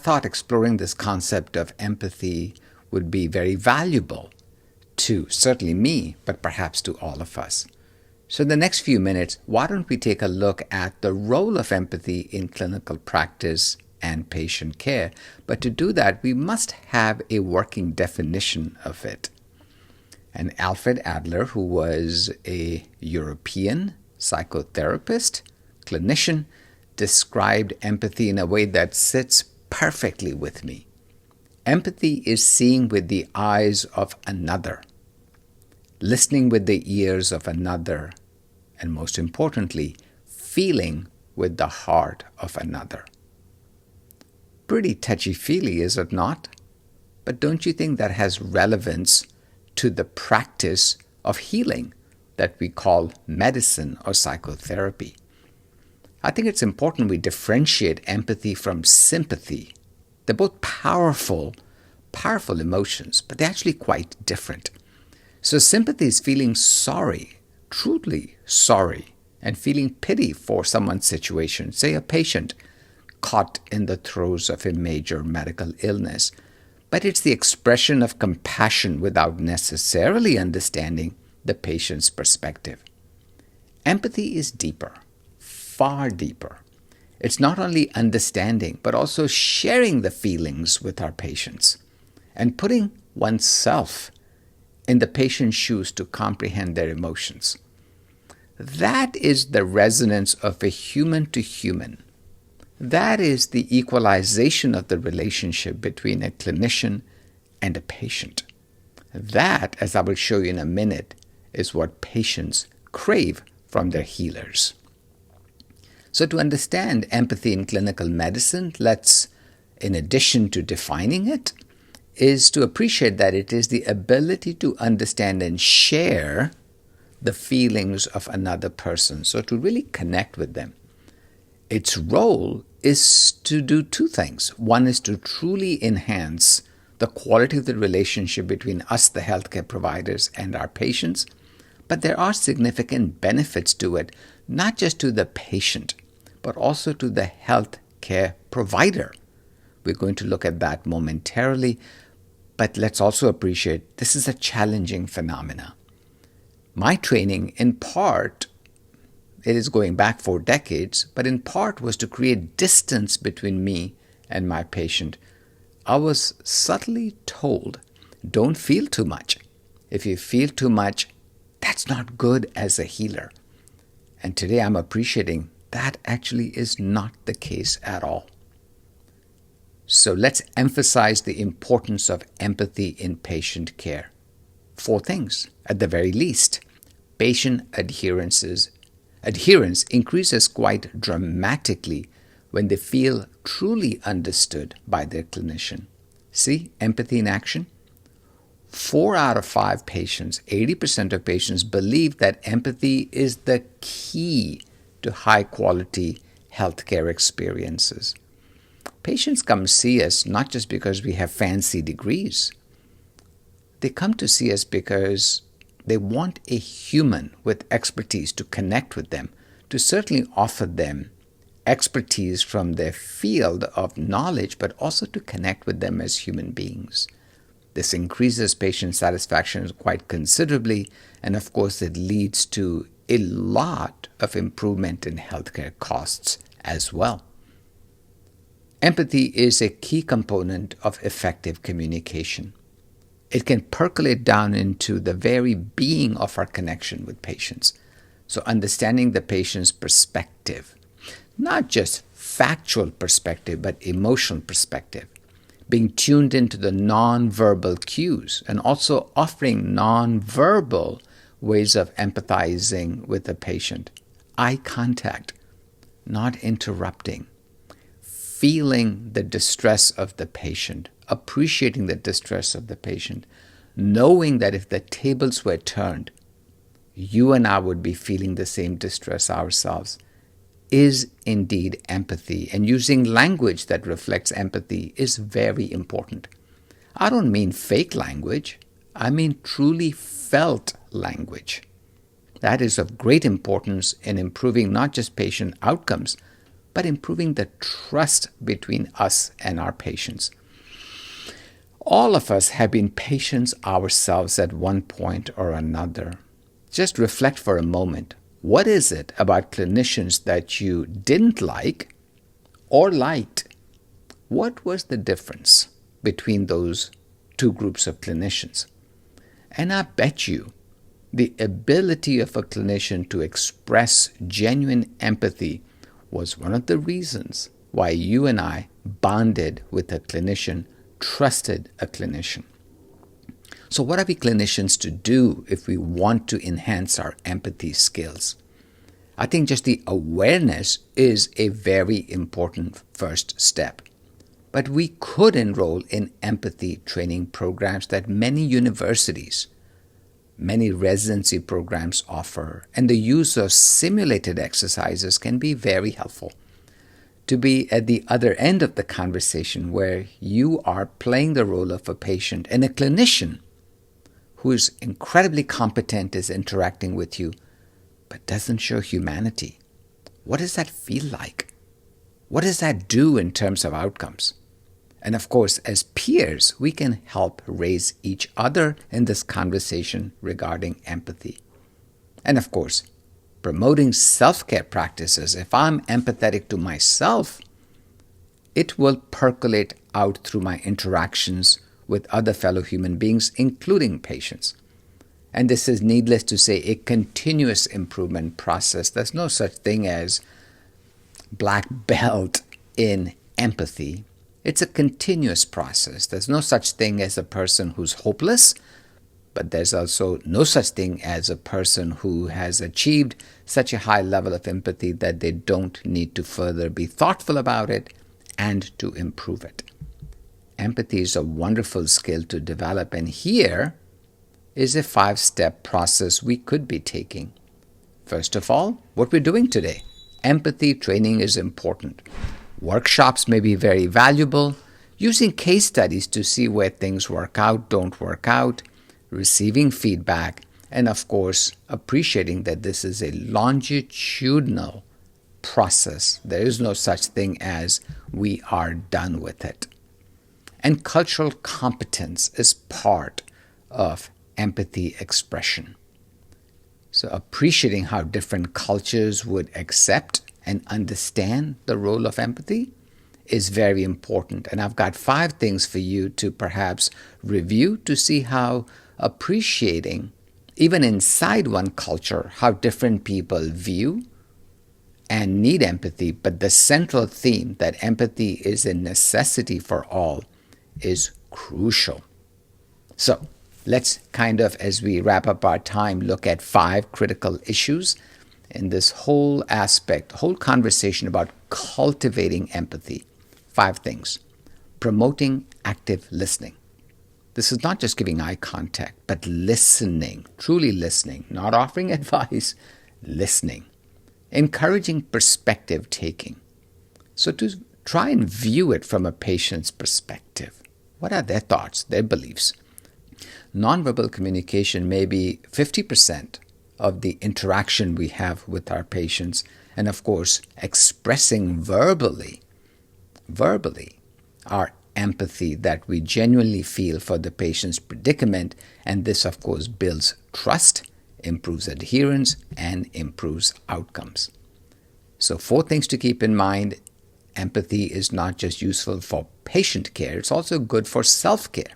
thought exploring this concept of empathy would be very valuable to certainly me, but perhaps to all of us. So in the next few minutes, why don't we take a look at the role of empathy in clinical practice and patient care? But to do that, we must have a working definition of it. And Alfred Adler, who was a European psychotherapist, clinician, described empathy in a way that sits perfectly with me. Empathy is seeing with the eyes of another, listening with the ears of another, and most importantly, feeling with the heart of another. Pretty touchy-feely, is it not? But don't you think that has relevance to the practice of healing that we call medicine or psychotherapy? I think it's important we differentiate empathy from sympathy. They're both powerful emotions, but they're actually quite different. So sympathy is feeling sorry, truly sorry, and feeling pity for someone's situation, say a patient caught in the throes of a major medical illness. But it's the expression of compassion without necessarily understanding the patient's perspective. Empathy is deeper, far deeper. It's not only understanding, but also sharing the feelings with our patients and putting oneself in the patient's shoes to comprehend their emotions. That is the resonance of a human to human. That is the equalization of the relationship between a clinician and a patient. That, as I will show you in a minute, is what patients crave from their healers. So to understand empathy in clinical medicine, let's, in addition to defining it, is to appreciate that it is the ability to understand and share the feelings of another person, so to really connect with them. Its role is to do two things. One is to truly enhance the quality of the relationship between us, the healthcare providers, and our patients. But there are significant benefits to it, not just to the patient, but also to the healthcare provider. We're going to look at that momentarily, but let's also appreciate this is a challenging phenomena. My training, in part, it is going back 4 decades, but in part was to create distance between me and my patient. I was subtly told, don't feel too much. If you feel too much, that's not good as a healer. And today I'm appreciating that actually is not the case at all. So let's emphasize the importance of empathy in patient care. 4 things, at the very least. Patient adherence increases quite dramatically when they feel truly understood by their clinician. See, empathy in action? 4 out of 5 patients, 80% of patients, believe that empathy is the key to high-quality healthcare experiences. Patients come see us not just because we have fancy degrees. They come to see us because they want a human with expertise to connect with them, to certainly offer them expertise from their field of knowledge, but also to connect with them as human beings. This increases patient satisfaction quite considerably, and of course it leads to a lot of improvement in healthcare costs as well. Empathy is a key component of effective communication. It can percolate down into the very being of our connection with patients. So understanding the patient's perspective, not just factual perspective, but emotional perspective, being tuned into the non-verbal cues and also offering non-verbal ways of empathizing with the patient. Eye contact, not interrupting, feeling the distress of the patient, appreciating the distress of the patient, knowing that if the tables were turned, you and I would be feeling the same distress ourselves, is indeed empathy. And using language that reflects empathy is very important. I don't mean fake language. I mean truly felt language. That is of great importance in improving not just patient outcomes, but improving the trust between us and our patients. All of us have been patients ourselves at one point or another. Just reflect for a moment. What is it about clinicians that you didn't like or liked? What was the difference between those two groups of clinicians? And I bet you the ability of a clinician to express genuine empathy was one of the reasons why you and I bonded with a clinician, trusted a clinician. So what are we clinicians to do if we want to enhance our empathy skills? I think just the awareness is a very important first step. But we could enroll in empathy training programs that many universities, many residency programs offer, and the use of simulated exercises can be very helpful. To be at the other end of the conversation where you are playing the role of a patient and a clinician who is incredibly competent is interacting with you but doesn't show humanity. What does that feel like? What does that do in terms of outcomes? And of course, as peers, we can help raise each other in this conversation regarding empathy. And of course, promoting self-care practices. If I'm empathetic to myself, it will percolate out through my interactions with other fellow human beings, including patients. And this is, needless to say, a continuous improvement process. There's no such thing as black belt in empathy. It's a continuous process. There's no such thing as a person who's hopeless, but there's also no such thing as a person who has achieved such a high level of empathy that they don't need to further be thoughtful about it and to improve it. Empathy is a wonderful skill to develop, and here is a 5-step process we could be taking. First of all, what we're doing today. Empathy training is important. Workshops may be very valuable. Using case studies to see where things work out, don't work out, receiving feedback, and of course, appreciating that this is a longitudinal process. There is no such thing as we are done with it. And cultural competence is part of empathy expression. So appreciating how different cultures would accept and understand the role of empathy is very important. And I've got 5 things for you to perhaps review to see how appreciating, even inside one culture, how different people view and need empathy, but the central theme that empathy is a necessity for all is crucial. So let's kind of, as we wrap up our time, look at 5 critical issues in this whole aspect, whole conversation about cultivating empathy. 5 things. Promoting active listening. This is not just giving eye contact, but listening, truly listening, not offering advice, listening. Encouraging perspective taking. So to try and view it from a patient's perspective. What are their thoughts, their beliefs? Nonverbal communication may be 50% of the interaction we have with our patients. And of course, expressing verbally our empathy that we genuinely feel for the patient's predicament. And this, of course, builds trust, improves adherence, and improves outcomes. So 4 things to keep in mind. Empathy is not just useful for patient care, it's also good for self-care.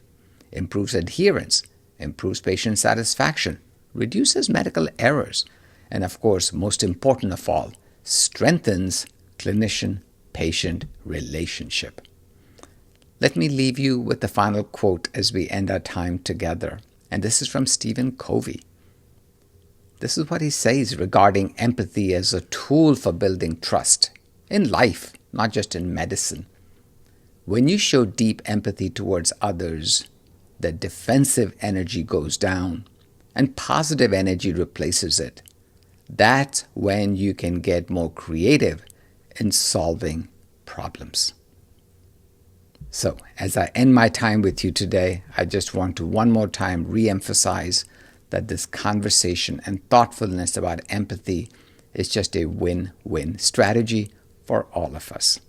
Improves adherence, improves patient satisfaction, reduces medical errors, and of course, most important of all, strengthens clinician-patient relationship. Let me leave you with the final quote as we end our time together, and this is from Stephen Covey. This is what he says regarding empathy as a tool for building trust in life, not just in medicine. When you show deep empathy towards others, the defensive energy goes down and positive energy replaces it. That's when you can get more creative in solving problems. So, as I end my time with you today, I just want to one more time re-emphasize that this conversation and thoughtfulness about empathy is just a win-win strategy for all of us.